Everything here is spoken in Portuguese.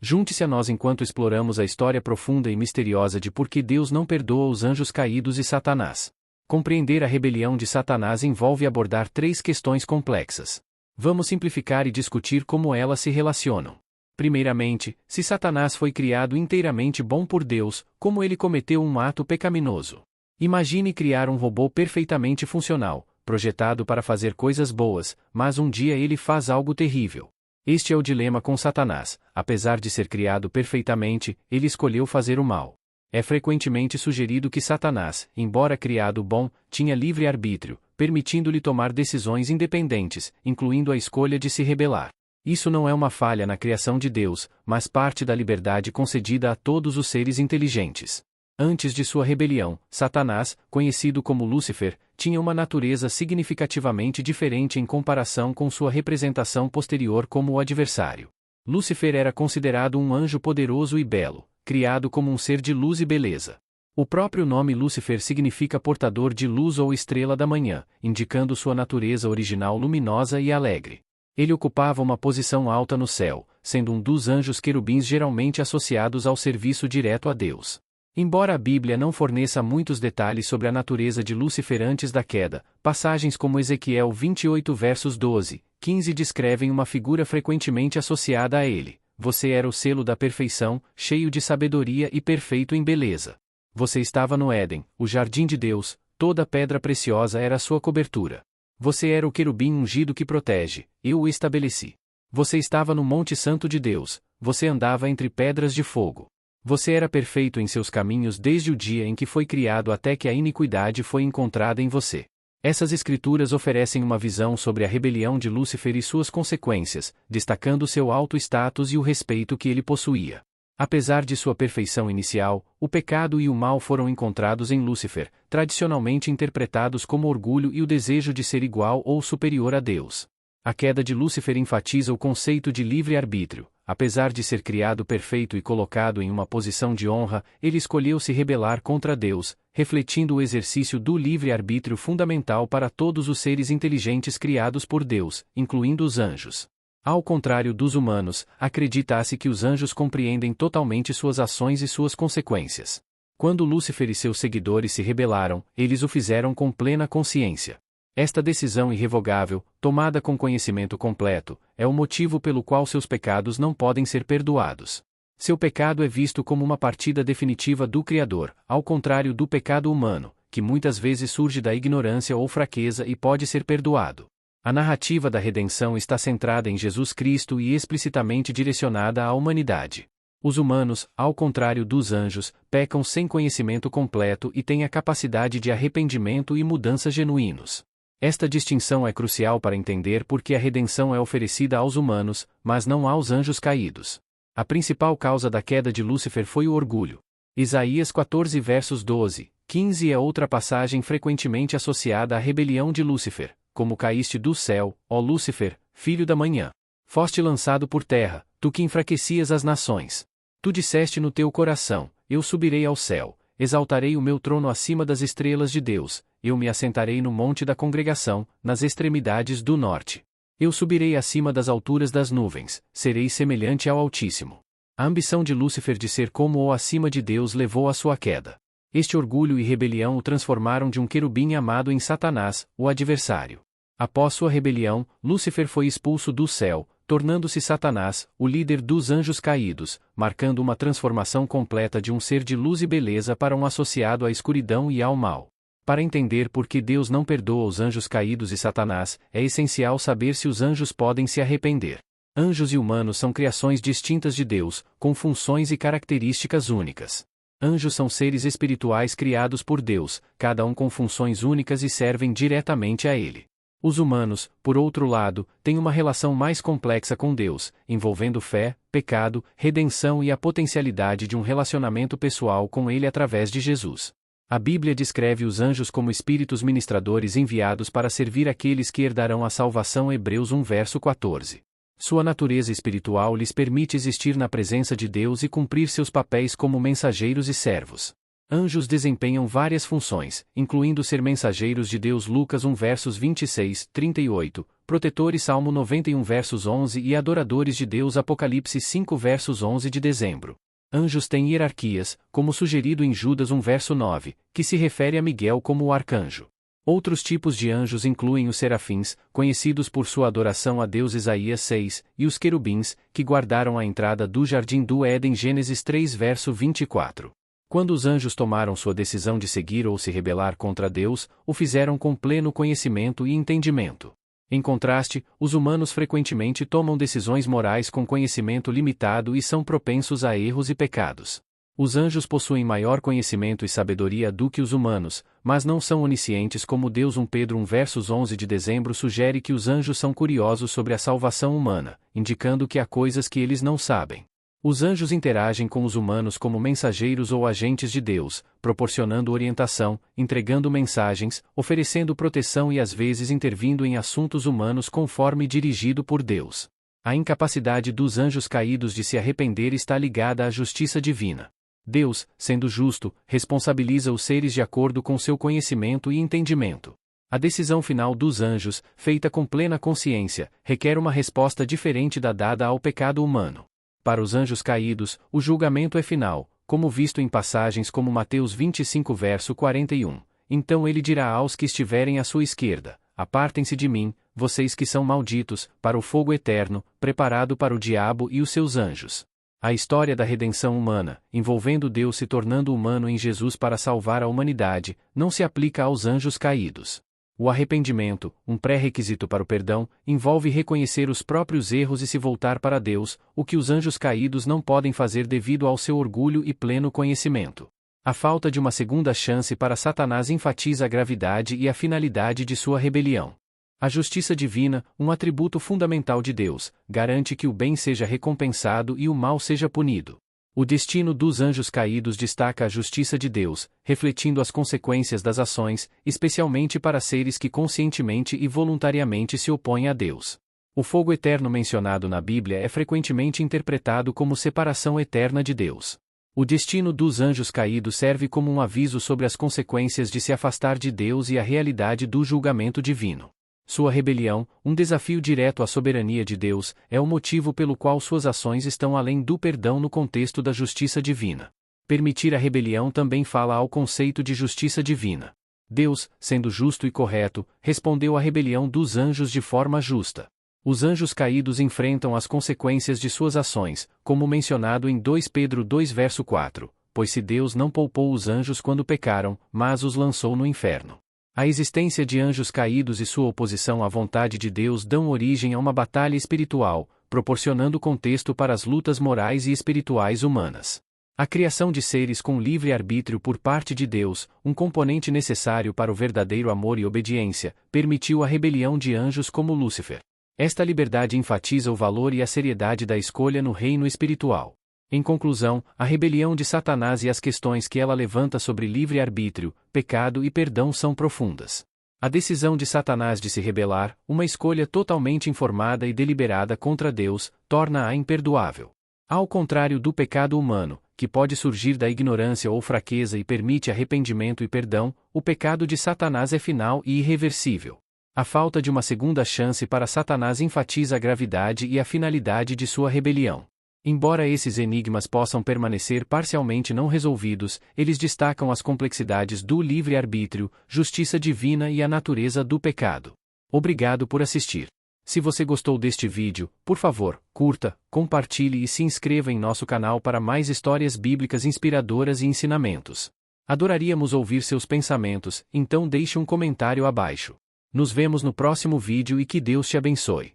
Junte-se a nós enquanto exploramos a história profunda e misteriosa de por que Deus não perdoa os anjos caídos e Satanás. Compreender a rebelião de Satanás envolve abordar 3 questões complexas. Vamos simplificar e discutir como elas se relacionam. Primeiramente, se Satanás foi criado inteiramente bom por Deus, como ele cometeu um ato pecaminoso? Imagine criar um robô perfeitamente funcional, projetado para fazer coisas boas, mas um dia ele faz algo terrível. Este é o dilema com Satanás. Apesar de ser criado perfeitamente, ele escolheu fazer o mal. É frequentemente sugerido que Satanás, embora criado bom, tinha livre arbítrio, permitindo-lhe tomar decisões independentes, incluindo a escolha de se rebelar. Isso não é uma falha na criação de Deus, mas parte da liberdade concedida a todos os seres inteligentes. Antes de sua rebelião, Satanás, conhecido como Lúcifer, tinha uma natureza significativamente diferente em comparação com sua representação posterior como o adversário. Lúcifer era considerado um anjo poderoso e belo, criado como um ser de luz e beleza. O próprio nome Lúcifer significa portador de luz ou estrela da manhã, indicando sua natureza original luminosa e alegre. Ele ocupava uma posição alta no céu, sendo um dos anjos querubins geralmente associados ao serviço direto a Deus. Embora a Bíblia não forneça muitos detalhes sobre a natureza de Lúcifer antes da queda, passagens como Ezequiel 28 versos 12, 15 descrevem uma figura frequentemente associada a ele. Você era o selo da perfeição, cheio de sabedoria e perfeito em beleza. Você estava no Éden, o jardim de Deus, toda pedra preciosa era sua cobertura. Você era o querubim ungido que protege, eu o estabeleci. Você estava no Monte Santo de Deus, você andava entre pedras de fogo. Você era perfeito em seus caminhos desde o dia em que foi criado até que a iniquidade foi encontrada em você. Essas escrituras oferecem uma visão sobre a rebelião de Lúcifer e suas consequências, destacando seu alto status e o respeito que ele possuía. Apesar de sua perfeição inicial, o pecado e o mal foram encontrados em Lúcifer, tradicionalmente interpretados como orgulho e o desejo de ser igual ou superior a Deus. A queda de Lúcifer enfatiza o conceito de livre-arbítrio. Apesar de ser criado perfeito e colocado em uma posição de honra, ele escolheu se rebelar contra Deus, refletindo o exercício do livre-arbítrio fundamental para todos os seres inteligentes criados por Deus, incluindo os anjos. Ao contrário dos humanos, acredita-se que os anjos compreendem totalmente suas ações e suas consequências. Quando Lúcifer e seus seguidores se rebelaram, eles o fizeram com plena consciência. Esta decisão irrevogável, tomada com conhecimento completo, é o motivo pelo qual seus pecados não podem ser perdoados. Seu pecado é visto como uma partida definitiva do Criador, ao contrário do pecado humano, que muitas vezes surge da ignorância ou fraqueza e pode ser perdoado. A narrativa da redenção está centrada em Jesus Cristo e explicitamente direcionada à humanidade. Os humanos, ao contrário dos anjos, pecam sem conhecimento completo e têm a capacidade de arrependimento e mudança genuínos. Esta distinção é crucial para entender por que a redenção é oferecida aos humanos, mas não aos anjos caídos. A principal causa da queda de Lúcifer foi o orgulho. Isaías 14 versos 12, 15 é outra passagem frequentemente associada à rebelião de Lúcifer. Como caíste do céu, ó Lúcifer, filho da manhã. Foste lançado por terra, tu que enfraquecias as nações. Tu disseste no teu coração, eu subirei ao céu, exaltarei o meu trono acima das estrelas de Deus, eu me assentarei no monte da congregação, nas extremidades do norte. Eu subirei acima das alturas das nuvens, serei semelhante ao Altíssimo. A ambição de Lúcifer de ser como ou acima de Deus levou à sua queda. Este orgulho e rebelião o transformaram de um querubim amado em Satanás, o adversário. Após sua rebelião, Lúcifer foi expulso do céu, tornando-se Satanás, o líder dos anjos caídos, marcando uma transformação completa de um ser de luz e beleza para um associado à escuridão e ao mal. Para entender por que Deus não perdoa os anjos caídos e Satanás, é essencial saber se os anjos podem se arrepender. Anjos e humanos são criações distintas de Deus, com funções e características únicas. Anjos são seres espirituais criados por Deus, cada um com funções únicas e servem diretamente a Ele. Os humanos, por outro lado, têm uma relação mais complexa com Deus, envolvendo fé, pecado, redenção e a potencialidade de um relacionamento pessoal com Ele através de Jesus. A Bíblia descreve os anjos como espíritos ministradores enviados para servir aqueles que herdarão a salvação. Hebreus 1 verso 14. Sua natureza espiritual lhes permite existir na presença de Deus e cumprir seus papéis como mensageiros e servos. Anjos desempenham várias funções, incluindo ser mensageiros de Deus. Lucas 1 versos 26, 38, protetores Salmo 91 versos 11 e adoradores de Deus Apocalipse 5 versos 11 de dezembro. Anjos têm hierarquias, como sugerido em Judas 1 verso 9, que se refere a Miguel como o arcanjo. Outros tipos de anjos incluem os serafins, conhecidos por sua adoração a Deus Isaías 6, e os querubins, que guardaram a entrada do jardim do Éden Gênesis 3 verso 24. Quando os anjos tomaram sua decisão de seguir ou se rebelar contra Deus, o fizeram com pleno conhecimento e entendimento. Em contraste, os humanos frequentemente tomam decisões morais com conhecimento limitado e são propensos a erros e pecados. Os anjos possuem maior conhecimento e sabedoria do que os humanos, mas não são oniscientes como Deus. 1 Pedro 1 versos 11 de dezembro sugere que os anjos são curiosos sobre a salvação humana, indicando que há coisas que eles não sabem. Os anjos interagem com os humanos como mensageiros ou agentes de Deus, proporcionando orientação, entregando mensagens, oferecendo proteção e às vezes intervindo em assuntos humanos conforme dirigido por Deus. A incapacidade dos anjos caídos de se arrepender está ligada à justiça divina. Deus, sendo justo, responsabiliza os seres de acordo com seu conhecimento e entendimento. A decisão final dos anjos, feita com plena consciência, requer uma resposta diferente da dada ao pecado humano. Para os anjos caídos, o julgamento é final, como visto em passagens como Mateus 25 verso 41. Então ele dirá aos que estiverem à sua esquerda: apartem-se de mim, vocês que são malditos, para o fogo eterno, preparado para o diabo e os seus anjos. A história da redenção humana, envolvendo Deus se tornando humano em Jesus para salvar a humanidade, não se aplica aos anjos caídos. O arrependimento, um pré-requisito para o perdão, envolve reconhecer os próprios erros e se voltar para Deus, o que os anjos caídos não podem fazer devido ao seu orgulho e pleno conhecimento. A falta de uma segunda chance para Satanás enfatiza a gravidade e a finalidade de sua rebelião. A justiça divina, um atributo fundamental de Deus, garante que o bem seja recompensado e o mal seja punido. O destino dos anjos caídos destaca a justiça de Deus, refletindo as consequências das ações, especialmente para seres que conscientemente e voluntariamente se opõem a Deus. O fogo eterno mencionado na Bíblia é frequentemente interpretado como separação eterna de Deus. O destino dos anjos caídos serve como um aviso sobre as consequências de se afastar de Deus e a realidade do julgamento divino. Sua rebelião, um desafio direto à soberania de Deus, é o motivo pelo qual suas ações estão além do perdão no contexto da justiça divina. Permitir a rebelião também fala ao conceito de justiça divina. Deus, sendo justo e correto, respondeu à rebelião dos anjos de forma justa. Os anjos caídos enfrentam as consequências de suas ações, como mencionado em 2 Pedro 2 verso 4, pois se Deus não poupou os anjos quando pecaram, mas os lançou no inferno. A existência de anjos caídos e sua oposição à vontade de Deus dão origem a uma batalha espiritual, proporcionando contexto para as lutas morais e espirituais humanas. A criação de seres com livre-arbítrio por parte de Deus, um componente necessário para o verdadeiro amor e obediência, permitiu a rebelião de anjos como Lúcifer. Esta liberdade enfatiza o valor e a seriedade da escolha no reino espiritual. Em conclusão, a rebelião de Satanás e as questões que ela levanta sobre livre-arbítrio, pecado e perdão são profundas. A decisão de Satanás de se rebelar, uma escolha totalmente informada e deliberada contra Deus, torna-a imperdoável. Ao contrário do pecado humano, que pode surgir da ignorância ou fraqueza e permite arrependimento e perdão, o pecado de Satanás é final e irreversível. A falta de uma segunda chance para Satanás enfatiza a gravidade e a finalidade de sua rebelião. Embora esses enigmas possam permanecer parcialmente não resolvidos, eles destacam as complexidades do livre-arbítrio, justiça divina e a natureza do pecado. Obrigado por assistir. Se você gostou deste vídeo, por favor, curta, compartilhe e se inscreva em nosso canal para mais histórias bíblicas inspiradoras e ensinamentos. Adoraríamos ouvir seus pensamentos, então deixe um comentário abaixo. Nos vemos no próximo vídeo e que Deus te abençoe.